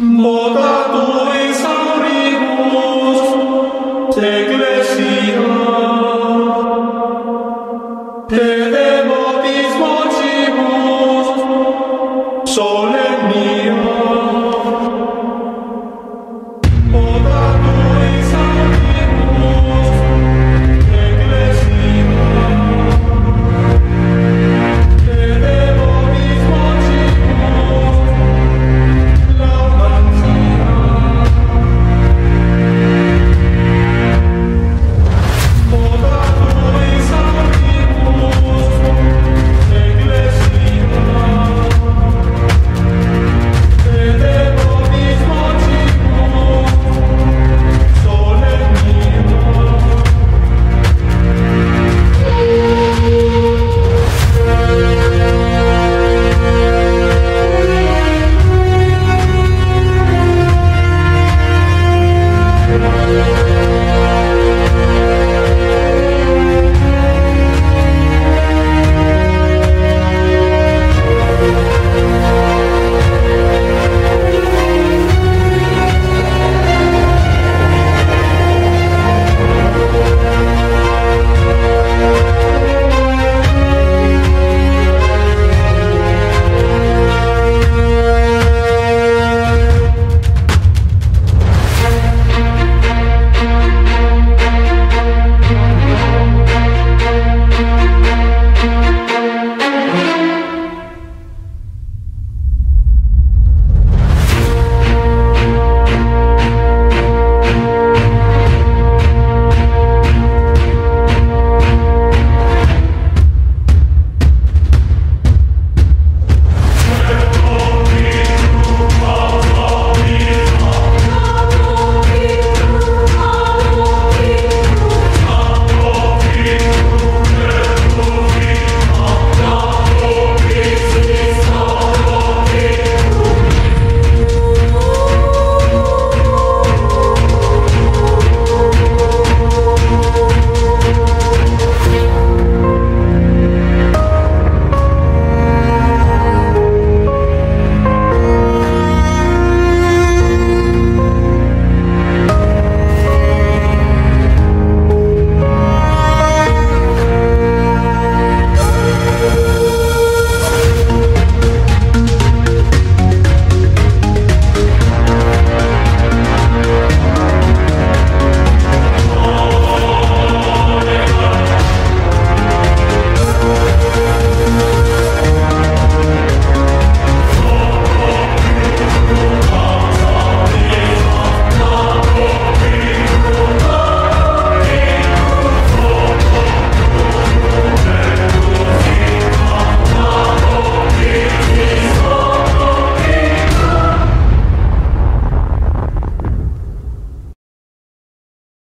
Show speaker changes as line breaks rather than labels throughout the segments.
Modatui Sauribus, Ecclesia, te devotis vocibus, solemnia. Modatui Sauribus, Ecclesia, te devotis vocibus,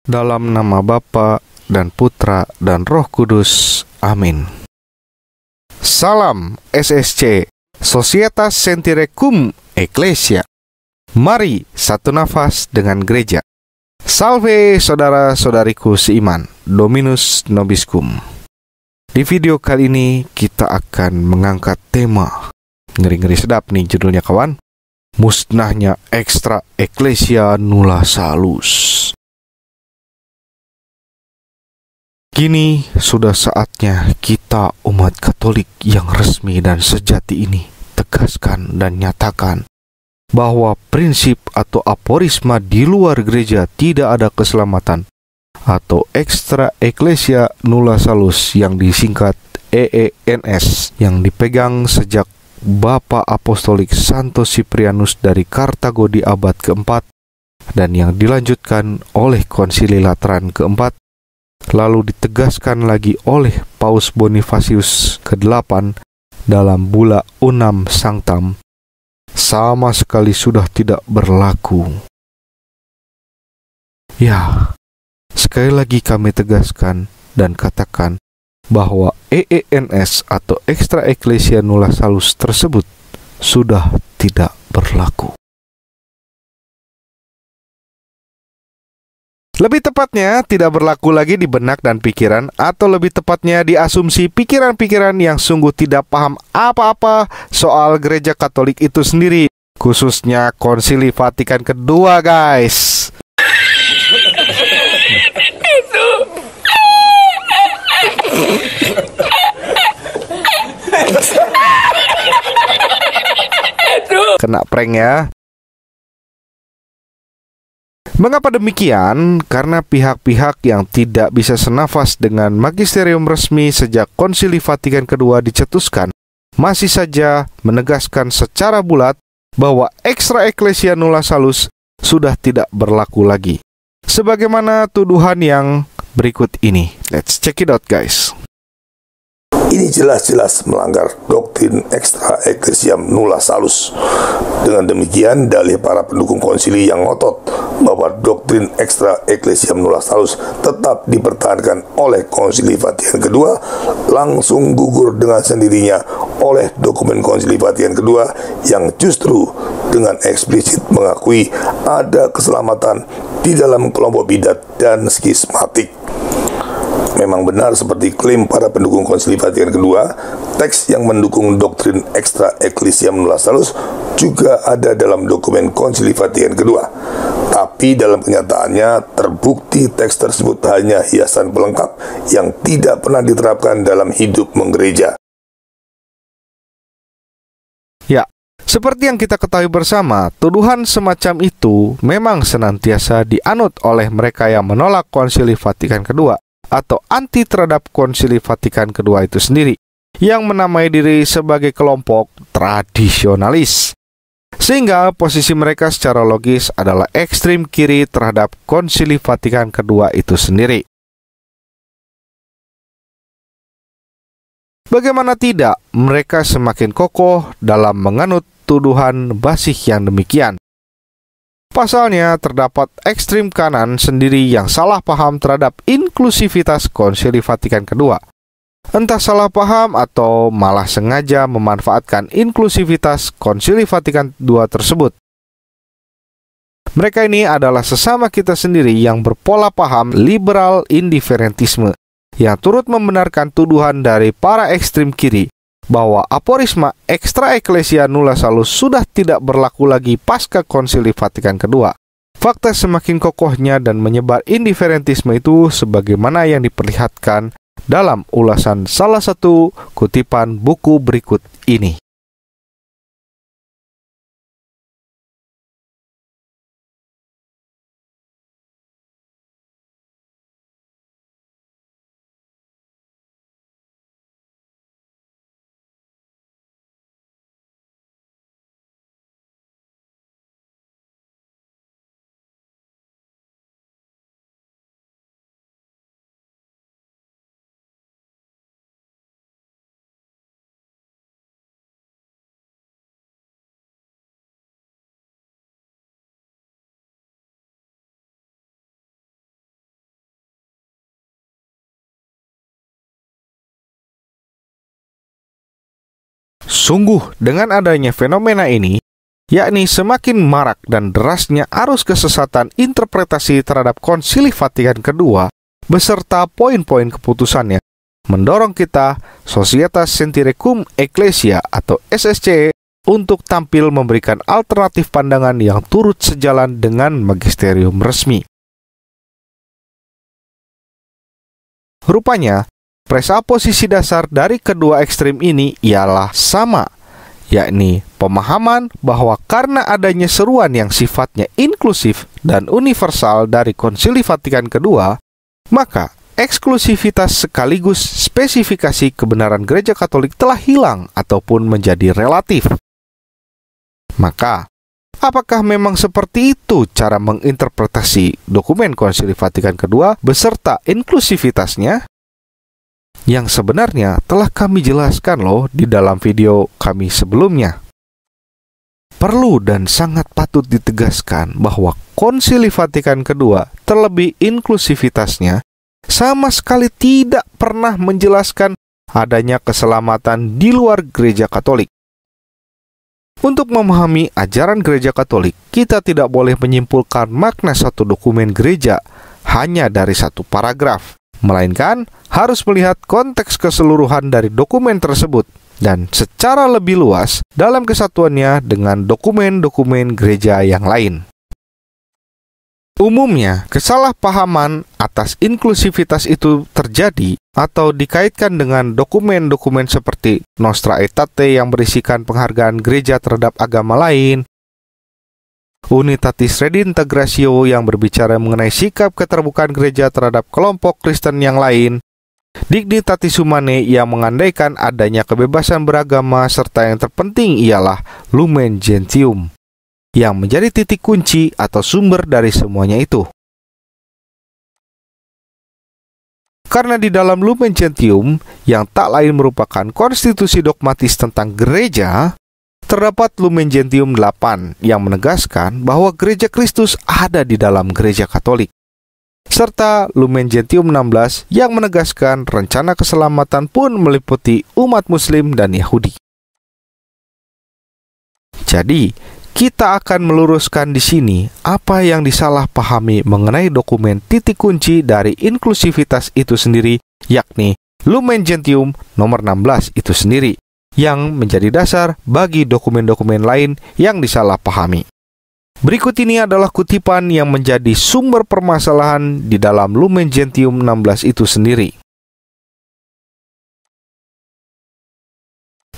Dalam nama Bapa dan Putra dan Roh Kudus. Amin. Salam SSC, Societas Sentire Cum Ecclesia. Mari satu nafas dengan gereja. Salve saudara-saudariku seiman, Dominus Nobiscum. Di video kali ini kita akan mengangkat tema, ngeri-ngeri sedap nih judulnya kawan, musnahnya Extra Ecclesia Nulla Salus. Kini sudah saatnya kita umat Katolik yang resmi dan sejati ini tegaskan dan nyatakan bahwa prinsip atau aporisma di luar gereja tidak ada keselamatan, atau Extra Ecclesia Nulla Salus yang disingkat EENS, yang dipegang sejak Bapa Apostolik Santo Cyprianus dari Kartago di abad keempat dan yang dilanjutkan oleh Konsili Lateran keempat, lalu ditegaskan lagi oleh Paus Bonifasius ke-8 dalam Bulla Unam Sanctam, sama sekali sudah tidak berlaku. Ya, sekali lagi kami tegaskan dan katakan bahwa EENS atau Extra Ecclesia Nulla Salus tersebut sudah tidak berlaku. Lebih tepatnya, tidak berlaku lagi di benak dan pikiran, atau lebih tepatnya di asumsi pikiran-pikiran yang sungguh tidak paham apa-apa soal gereja Katolik itu sendiri. khususnya Konsili Vatikan kedua, guys. Kena prank ya. Mengapa demikian? Karena pihak-pihak yang tidak bisa senafas dengan magisterium resmi sejak Konsili Vatikan kedua dicetuskan masih saja menegaskan secara bulat bahwa extra ecclesia nulla salus sudah tidak berlaku lagi. Sebagaimana tuduhan yang berikut ini. Let's check it out, guys.
Ini jelas-jelas melanggar doktrin extra ecclesiam nulla salus. Dengan demikian, dalih para pendukung konsili yang ngotot bahwa doktrin extra ecclesiam nulla salus tetap dipertahankan oleh Konsili Vatikan kedua langsung gugur dengan sendirinya oleh dokumen Konsili Vatikan kedua yang justru dengan eksplisit mengakui ada keselamatan di dalam kelompok bidat dan skismatik. Memang benar seperti klaim para pendukung Konsili Vatikan kedua, teks yang mendukung doktrin extra ecclesiam nulla salus juga ada dalam dokumen Konsili Vatikan kedua. Tapi dalam kenyataannya terbukti teks tersebut hanya hiasan pelengkap yang tidak pernah diterapkan dalam hidup menggereja.
Ya, seperti yang kita ketahui bersama, tuduhan semacam itu memang senantiasa dianut oleh mereka yang menolak Konsili Vatikan kedua atau anti terhadap Konsili Vatikan kedua itu sendiri, yang menamai diri sebagai kelompok tradisionalis. Sehingga posisi mereka secara logis adalah ekstrim kiri terhadap Konsili Vatikan kedua itu sendiri. Bagaimana tidak, mereka semakin kokoh dalam menganut tuduhan basih yang demikian. Pasalnya, terdapat ekstrim kanan sendiri yang salah paham terhadap inklusivitas Konsili Vatikan kedua. Entah salah paham atau malah sengaja memanfaatkan inklusivitas Konsili Vatikan II tersebut. Mereka ini adalah sesama kita sendiri yang berpola paham liberal indiferentisme, yang turut membenarkan tuduhan dari para ekstrim kiri bahwa aporisma extra ecclesia nulla salus sudah tidak berlaku lagi pasca Konsili Vatikan kedua. Fakta semakin kokohnya dan menyebar indiferentisme itu sebagaimana yang diperlihatkan dalam ulasan salah satu kutipan buku berikut ini. Sungguh, dengan adanya fenomena ini, yakni semakin marak dan derasnya arus kesesatan interpretasi terhadap Konsili Vatikan kedua beserta poin-poin keputusannya, mendorong kita, Societas Sentire Cum Ecclesia atau SSC, untuk tampil memberikan alternatif pandangan yang turut sejalan dengan magisterium resmi. Rupanya, presaposisi dasar dari kedua ekstrem ini ialah sama, yakni pemahaman bahwa karena adanya seruan yang sifatnya inklusif dan universal dari Konsili Vatikan kedua, maka eksklusivitas sekaligus spesifikasi kebenaran Gereja Katolik telah hilang ataupun menjadi relatif. Maka, apakah memang seperti itu cara menginterpretasi dokumen Konsili Vatikan kedua beserta inklusivitasnya? Yang sebenarnya telah kami jelaskan loh di dalam video kami sebelumnya. Perlu dan sangat patut ditegaskan bahwa Konsili Vatikan kedua, terlebih inklusivitasnya, sama sekali tidak pernah menjelaskan adanya keselamatan di luar Gereja Katolik. Untuk memahami ajaran Gereja Katolik, kita tidak boleh menyimpulkan makna satu dokumen gereja hanya dari satu paragraf, melainkan harus melihat konteks keseluruhan dari dokumen tersebut, dan secara lebih luas dalam kesatuannya dengan dokumen-dokumen gereja yang lain. Umumnya, kesalahpahaman atas inklusivitas itu terjadi atau dikaitkan dengan dokumen-dokumen seperti Nostra Aetate yang berisikan penghargaan gereja terhadap agama lain, Unitatis Redintegratio yang berbicara mengenai sikap keterbukaan gereja terhadap kelompok Kristen yang lain, Dignitatis Humanae yang mengandaikan adanya kebebasan beragama, serta yang terpenting ialah Lumen Gentium, yang menjadi titik kunci atau sumber dari semuanya itu. Karena di dalam Lumen Gentium, yang tak lain merupakan konstitusi dogmatis tentang gereja, terdapat Lumen Gentium 8 yang menegaskan bahwa gereja Kristus ada di dalam gereja Katolik, serta Lumen Gentium 16 yang menegaskan rencana keselamatan pun meliputi umat Muslim dan Yahudi. Jadi, kita akan meluruskan di sini apa yang disalahpahami mengenai dokumen titik kunci dari inklusivitas itu sendiri, yakni Lumen Gentium nomor 16 itu sendiri, yang menjadi dasar bagi dokumen-dokumen lain yang disalahpahami. Berikut ini adalah kutipan yang menjadi sumber permasalahan di dalam Lumen Gentium 16 itu sendiri.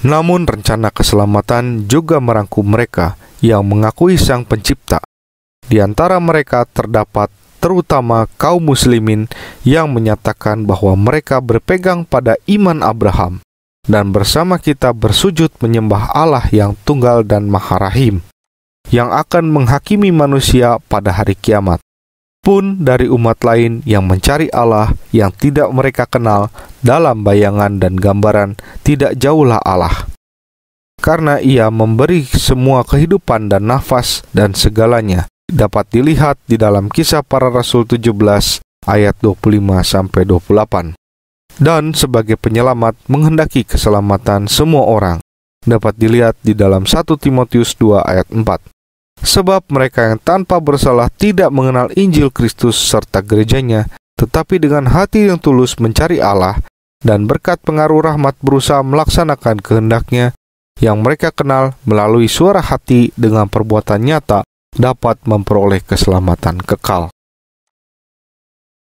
Namun rencana keselamatan juga merangkum mereka yang mengakui Sang Pencipta. Di antara mereka terdapat terutama kaum muslimin yang menyatakan bahwa mereka berpegang pada iman Abraham dan bersama kita bersujud menyembah Allah yang tunggal dan Maha Rahim, yang akan menghakimi manusia pada hari kiamat. Pun dari umat lain yang mencari Allah yang tidak mereka kenal, dalam bayangan dan gambaran tidak jauhlah Allah. Karena Ia memberi semua kehidupan dan nafas dan segalanya, dapat dilihat di dalam Kisah Para Rasul 17 ayat 25-28. Dan sebagai penyelamat menghendaki keselamatan semua orang, dapat dilihat di dalam 1 Timotius 2 ayat 4. Sebab mereka yang tanpa bersalah tidak mengenal Injil Kristus serta gerejanya, tetapi dengan hati yang tulus mencari Allah, dan berkat pengaruh rahmat berusaha melaksanakan kehendaknya, yang mereka kenal melalui suara hati dengan perbuatan nyata, dapat memperoleh keselamatan kekal.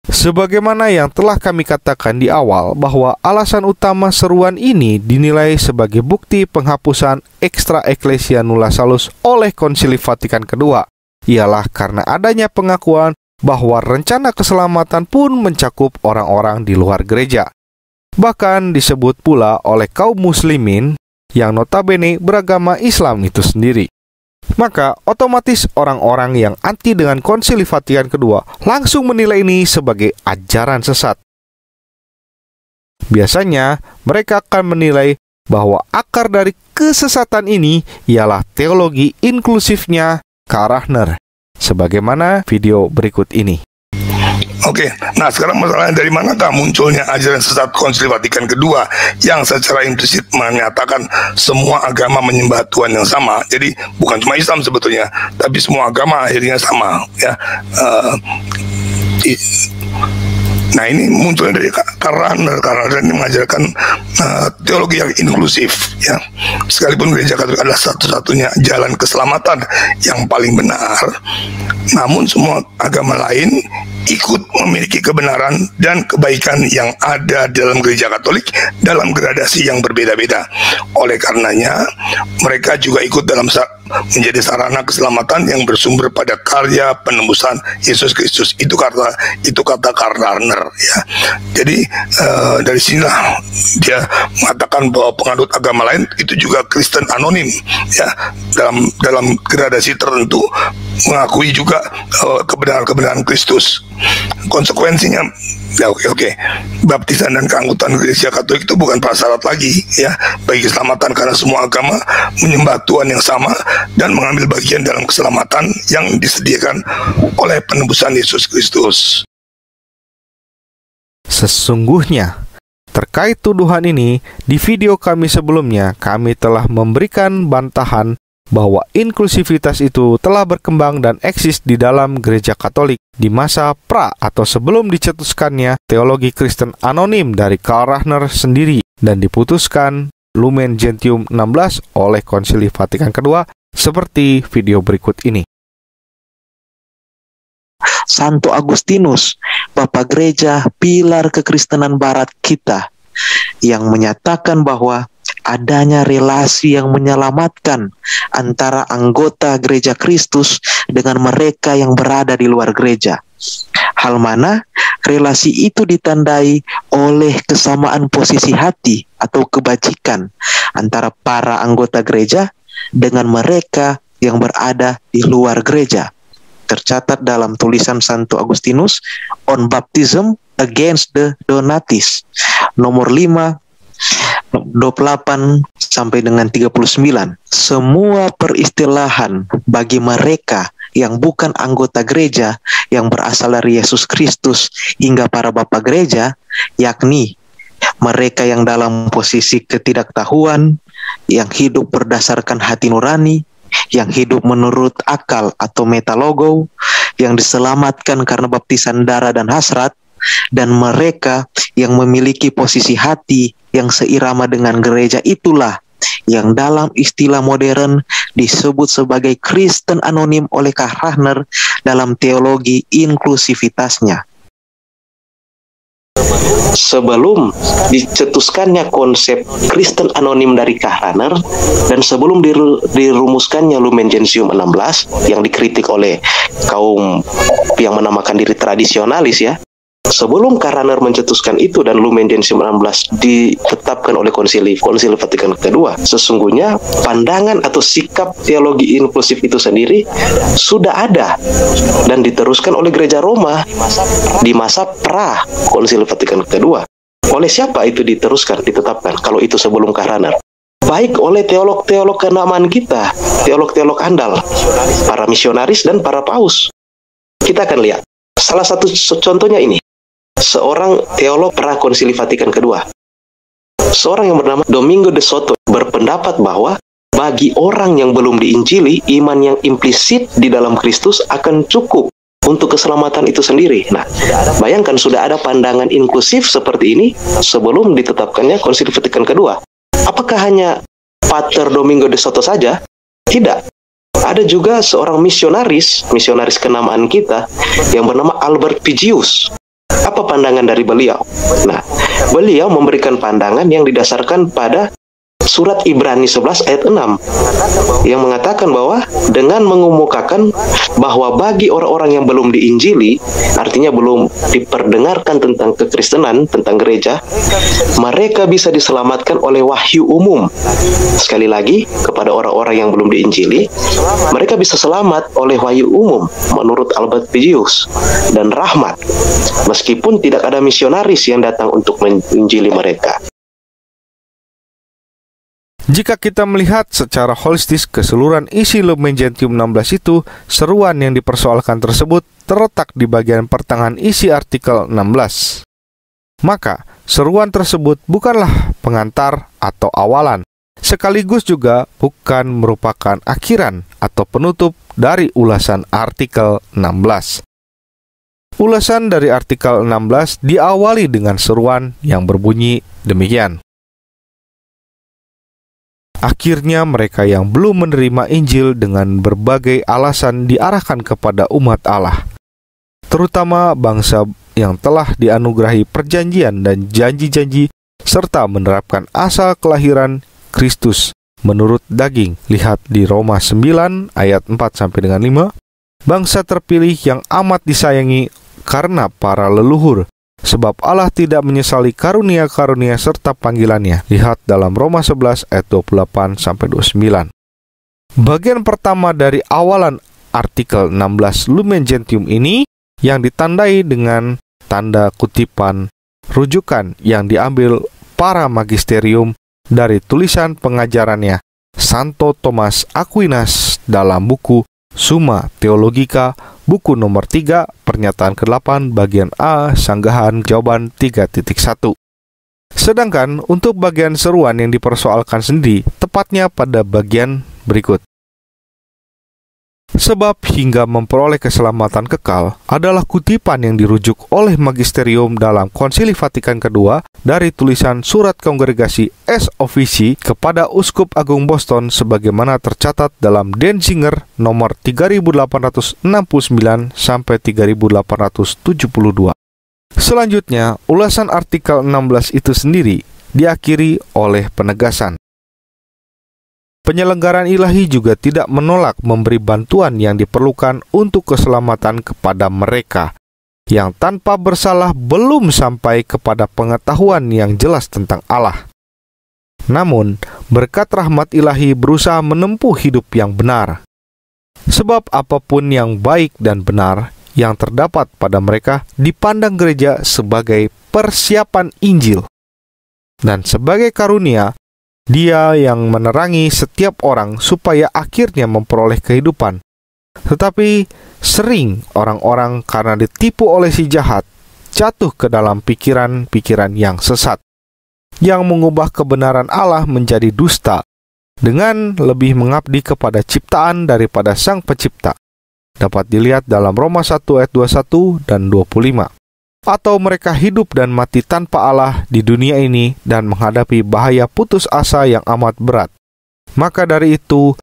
Sebagaimana yang telah kami katakan di awal, bahwa alasan utama seruan ini dinilai sebagai bukti penghapusan Extra Ecclesia Nulla Salus oleh Konsili Vatikan II, ialah karena adanya pengakuan bahwa rencana keselamatan pun mencakup orang-orang di luar gereja. Bahkan disebut pula oleh kaum muslimin yang notabene beragama Islam itu sendiri. Maka otomatis orang-orang yang anti dengan Konsili Vatikan II langsung menilai ini sebagai ajaran sesat. Biasanya mereka akan menilai bahwa akar dari kesesatan ini ialah teologi inklusifnya Karl Rahner, sebagaimana video berikut ini.
Oke, nah sekarang masalahnya dari manakah munculnya ajaran sesat Konsili Vatikan II yang secara implisit menyatakan semua agama menyembah Tuhan yang sama. Jadi bukan cuma Islam sebetulnya, tapi semua agama akhirnya sama, ya. Nah ini munculnya dari Karl Rahner ini mengajarkan teologi yang inklusif, ya. Sekalipun gereja Katolik adalah satu-satunya jalan keselamatan yang paling benar, namun semua agama lain ikut memiliki kebenaran dan kebaikan yang ada dalam gereja Katolik dalam gradasi yang berbeda-beda. Oleh karenanya, mereka juga ikut dalam menjadi sarana keselamatan yang bersumber pada karya penembusan Yesus Kristus. Itu kata Karl Rahner, ya. Jadi dari sinilah dia mengatakan bahwa penganut agama lain itu juga Kristen anonim, ya, dalam gradasi tertentu mengakui juga kebenaran Kristus. Konsekuensinya, ya oke. Baptisan dan keanggotaan gereja Katolik itu bukan prasyarat lagi, ya, bagi keselamatan, karena semua agama menyembah Tuhan yang sama dan mengambil bagian dalam keselamatan yang disediakan oleh penebusan Yesus Kristus.
Sesungguhnya, terkait tuduhan ini, di video kami sebelumnya, kami telah memberikan bantahan bahwa inklusivitas itu telah berkembang dan eksis di dalam gereja Katolik di masa pra atau sebelum dicetuskannya teologi Kristen anonim dari Karl Rahner sendiri, dan diputuskan Lumen Gentium 16 oleh Konsili Vatikan kedua seperti video berikut ini.
Santo Agustinus, Bapa Gereja, pilar kekristenan barat kita, yang menyatakan bahwa adanya relasi yang menyelamatkan antara anggota gereja Kristus dengan mereka yang berada di luar gereja. Hal mana relasi itu ditandai oleh kesamaan posisi hati atau kebajikan antara para anggota gereja dengan mereka yang berada di luar gereja. Tercatat dalam tulisan Santo Agustinus on Baptism Against the Donatis, nomor 5, 28 sampai dengan 39. Semua peristilahan bagi mereka yang bukan anggota gereja yang berasal dari Yesus Kristus hingga para bapa gereja, yakni mereka yang dalam posisi ketidaktahuan, yang hidup berdasarkan hati nurani, yang hidup menurut akal atau metalogo, yang diselamatkan karena baptisan darah dan hasrat, dan mereka yang memiliki posisi hati yang seirama dengan gereja itulah yang dalam istilah modern disebut sebagai Kristen anonim oleh Karl Rahner dalam teologi inklusivitasnya. Sebelum dicetuskannya konsep Kristen anonim dari Karl Rahner dan sebelum dirumuskannya Lumen Gentium 16 yang dikritik oleh kaum yang menamakan diri tradisionalis ya, sebelum Karl Rahner mencetuskan itu dan Lumen Gentium 16 ditetapkan oleh Konsili Vatikan kedua, sesungguhnya pandangan atau sikap teologi inklusif itu sendiri sudah ada dan diteruskan oleh Gereja Roma di masa pra Konsili Vatikan kedua. Oleh siapa itu diteruskan, ditetapkan kalau itu sebelum Karl Rahner? Baik oleh teolog-teolog kenamaan kita, teolog-teolog andal, para misionaris dan para paus. Kita akan lihat salah satu contohnya ini. Seorang teolog pra Konsili Vatikan kedua, seorang yang bernama Domingo de Soto, berpendapat bahwa bagi orang yang belum diinjili, iman yang implisit di dalam Kristus akan cukup untuk keselamatan itu sendiri. Nah, bayangkan sudah ada pandangan inklusif seperti ini sebelum ditetapkannya Konsili Vatikan kedua. Apakah hanya Pater Domingo de Soto saja? Tidak. Ada juga seorang misionaris kenamaan kita yang bernama Albert Pigius. Apa pandangan dari beliau? Nah, beliau memberikan pandangan yang didasarkan pada surat Ibrani 11 ayat 6 yang mengatakan bahwa dengan mengemukakan bahwa bagi orang-orang yang belum diinjili, artinya belum diperdengarkan tentang kekristenan, tentang gereja, mereka bisa diselamatkan oleh wahyu umum. Sekali lagi, kepada orang-orang yang belum diinjili, mereka bisa selamat oleh wahyu umum menurut Albert Pigius dan rahmat, meskipun tidak ada misionaris yang datang untuk menginjili mereka.
Jika kita melihat secara holistis keseluruhan isi Lumen Gentium 16 itu, seruan yang dipersoalkan tersebut terletak di bagian pertengahan isi artikel 16. Maka, seruan tersebut bukanlah pengantar atau awalan, sekaligus juga bukan merupakan akhiran atau penutup dari ulasan artikel 16. Ulasan dari artikel 16 diawali dengan seruan yang berbunyi demikian. Akhirnya mereka yang belum menerima Injil dengan berbagai alasan diarahkan kepada umat Allah, terutama bangsa yang telah dianugerahi perjanjian dan janji-janji serta menerapkan asal kelahiran Kristus menurut daging. Lihat di Roma 9 ayat 4 sampai dengan 5. Bangsa terpilih yang amat disayangi karena para leluhur, sebab Allah tidak menyesali karunia-karunia serta panggilannya. Lihat dalam Roma 11 ayat 28 sampai 29. Bagian pertama dari awalan artikel 16 Lumen Gentium ini yang ditandai dengan tanda kutipan rujukan yang diambil para magisterium dari tulisan pengajarannya Santo Thomas Aquinas dalam buku Summa Theologica, buku nomor 3, pernyataan ke-8, bagian A, sanggahan jawaban 3.1. Sedangkan untuk bagian seruan yang dipersoalkan sendiri, tepatnya pada bagian berikut. Sebab hingga memperoleh keselamatan kekal adalah kutipan yang dirujuk oleh magisterium dalam Konsili Vatikan Kedua dari tulisan surat kongregasi S. Officii kepada Uskup Agung Boston sebagaimana tercatat dalam Denzinger nomor 3869 sampai 3872. Selanjutnya, ulasan artikel 16 itu sendiri diakhiri oleh penegasan. Penyelenggaraan ilahi juga tidak menolak memberi bantuan yang diperlukan untuk keselamatan kepada mereka yang tanpa bersalah belum sampai kepada pengetahuan yang jelas tentang Allah. Namun, berkat rahmat ilahi berusaha menempuh hidup yang benar. Sebab apapun yang baik dan benar yang terdapat pada mereka dipandang gereja sebagai persiapan Injil. Dan sebagai karunia, Dia yang menerangi setiap orang supaya akhirnya memperoleh kehidupan. Tetapi sering orang-orang karena ditipu oleh si jahat jatuh ke dalam pikiran-pikiran yang sesat, yang mengubah kebenaran Allah menjadi dusta dengan lebih mengabdi kepada ciptaan daripada Sang Pencipta. Dapat dilihat dalam Roma 1 ayat 21 dan 25. Atau mereka hidup dan mati tanpa Allah di dunia ini dan menghadapi bahaya putus asa yang amat berat. Maka dari itu,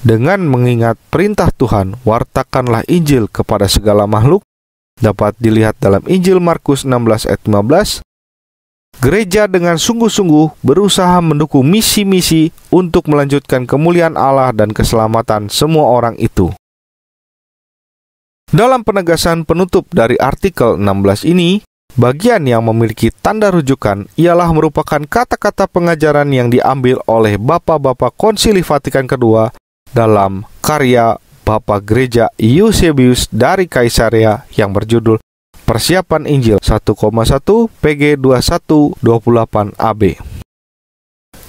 dengan mengingat perintah Tuhan, wartakanlah Injil kepada segala makhluk. Dapat dilihat dalam Injil Markus 16 ayat 15. Gereja dengan sungguh-sungguh berusaha mendukung misi-misi untuk melanjutkan kemuliaan Allah dan keselamatan semua orang itu. Dalam penegasan penutup dari artikel 16 ini, bagian yang memiliki tanda rujukan ialah merupakan kata-kata pengajaran yang diambil oleh Bapak-Bapak Konsili Vatikan Kedua dalam karya Bapak Gereja Eusebius dari Kaisarea yang berjudul Persiapan Injil 1,1 PG 2128 AB.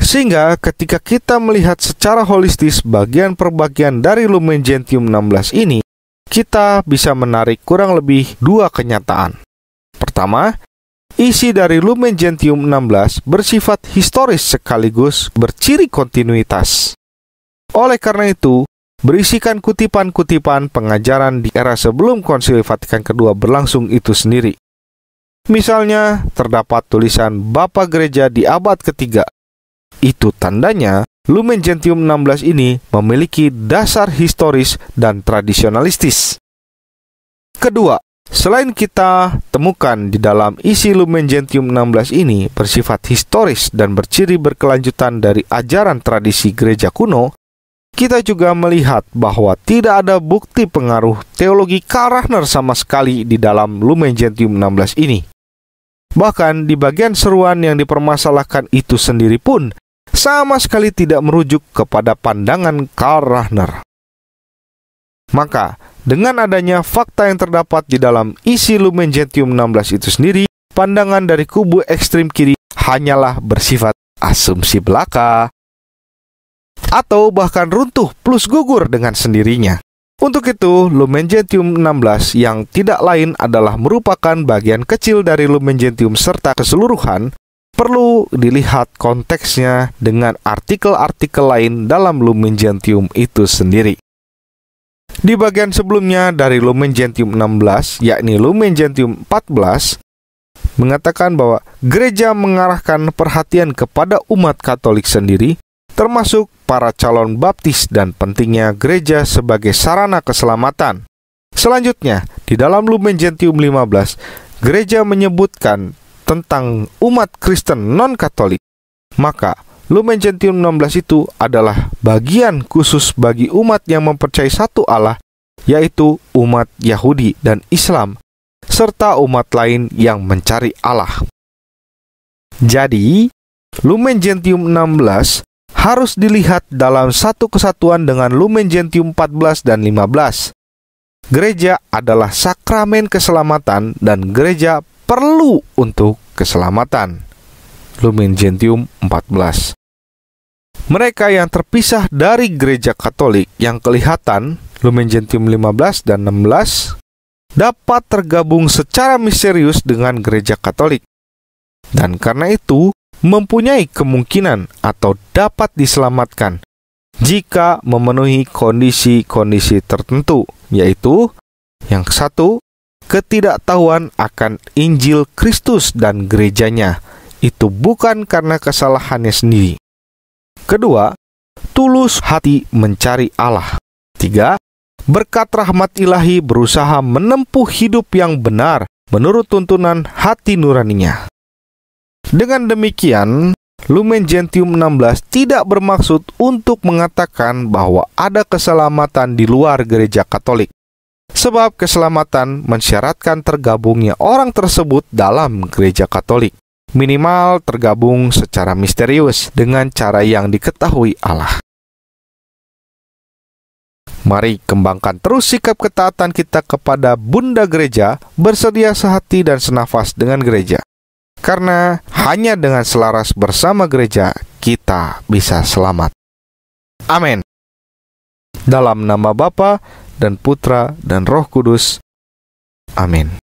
Sehingga ketika kita melihat secara holistis bagian per bagian dari Lumen Gentium 16 ini, kita bisa menarik kurang lebih dua kenyataan. Pertama, isi dari Lumen Gentium 16 bersifat historis sekaligus berciri kontinuitas. Oleh karena itu, berisikan kutipan-kutipan pengajaran di era sebelum Konsili Vatikan Kedua berlangsung itu sendiri. Misalnya, terdapat tulisan Bapa Gereja di abad ketiga. Itu tandanya Lumen Gentium 16 ini memiliki dasar historis dan tradisionalistis. Kedua, selain kita temukan di dalam isi Lumen Gentium 16 ini bersifat historis dan berciri berkelanjutan dari ajaran tradisi gereja kuno, kita juga melihat bahwa tidak ada bukti pengaruh teologi Karl Rahner sama sekali di dalam Lumen Gentium 16 ini. Bahkan di bagian seruan yang dipermasalahkan itu sendiri pun sama sekali tidak merujuk kepada pandangan Karl Rahner. Maka, dengan adanya fakta yang terdapat di dalam isi Lumen Gentium 16 itu sendiri, pandangan dari kubu ekstrim kiri hanyalah bersifat asumsi belaka, atau bahkan runtuh plus gugur dengan sendirinya. Untuk itu, Lumen Gentium 16 yang tidak lain adalah merupakan bagian kecil dari Lumen Gentium serta keseluruhan, perlu dilihat konteksnya dengan artikel-artikel lain dalam Lumen Gentium itu sendiri. Di bagian sebelumnya dari Lumen Gentium 16, yakni Lumen Gentium 14, mengatakan bahwa gereja mengarahkan perhatian kepada umat Katolik sendiri, termasuk para calon baptis dan pentingnya gereja sebagai sarana keselamatan. Selanjutnya, di dalam Lumen Gentium 15, gereja menyebutkan tentang umat Kristen non-Katolik. Maka, Lumen Gentium 16 itu adalah bagian khusus bagi umat yang mempercayai satu Allah, yaitu umat Yahudi dan Islam, serta umat lain yang mencari Allah. Jadi, Lumen Gentium 16 harus dilihat dalam satu kesatuan dengan Lumen Gentium 14 dan 15. Gereja adalah sakramen keselamatan dan gereja perlu untuk keselamatan. Lumen Gentium 14. Mereka yang terpisah dari gereja Katolik yang kelihatan, Lumen Gentium 15 dan 16, dapat tergabung secara misterius dengan gereja Katolik. Dan karena itu, mempunyai kemungkinan atau dapat diselamatkan jika memenuhi kondisi-kondisi tertentu, yaitu yang satu, ketidaktahuan akan Injil Kristus dan gerejanya. Itu bukan karena kesalahannya sendiri. Kedua, tulus hati mencari Allah. Tiga, berkat rahmat ilahi berusaha menempuh hidup yang benar menurut tuntunan hati nuraninya. Dengan demikian, Lumen Gentium 16 tidak bermaksud untuk mengatakan bahwa ada keselamatan di luar gereja Katolik. Sebab keselamatan mensyaratkan tergabungnya orang tersebut dalam gereja Katolik. Minimal tergabung secara misterius dengan cara yang diketahui Allah. Mari kembangkan terus sikap ketaatan kita kepada Bunda Gereja, bersedia sehati dan senafas dengan gereja. Karena hanya dengan selaras bersama gereja, kita bisa selamat. Amin. Dalam nama Bapa dan Putra dan Roh Kudus. Amin.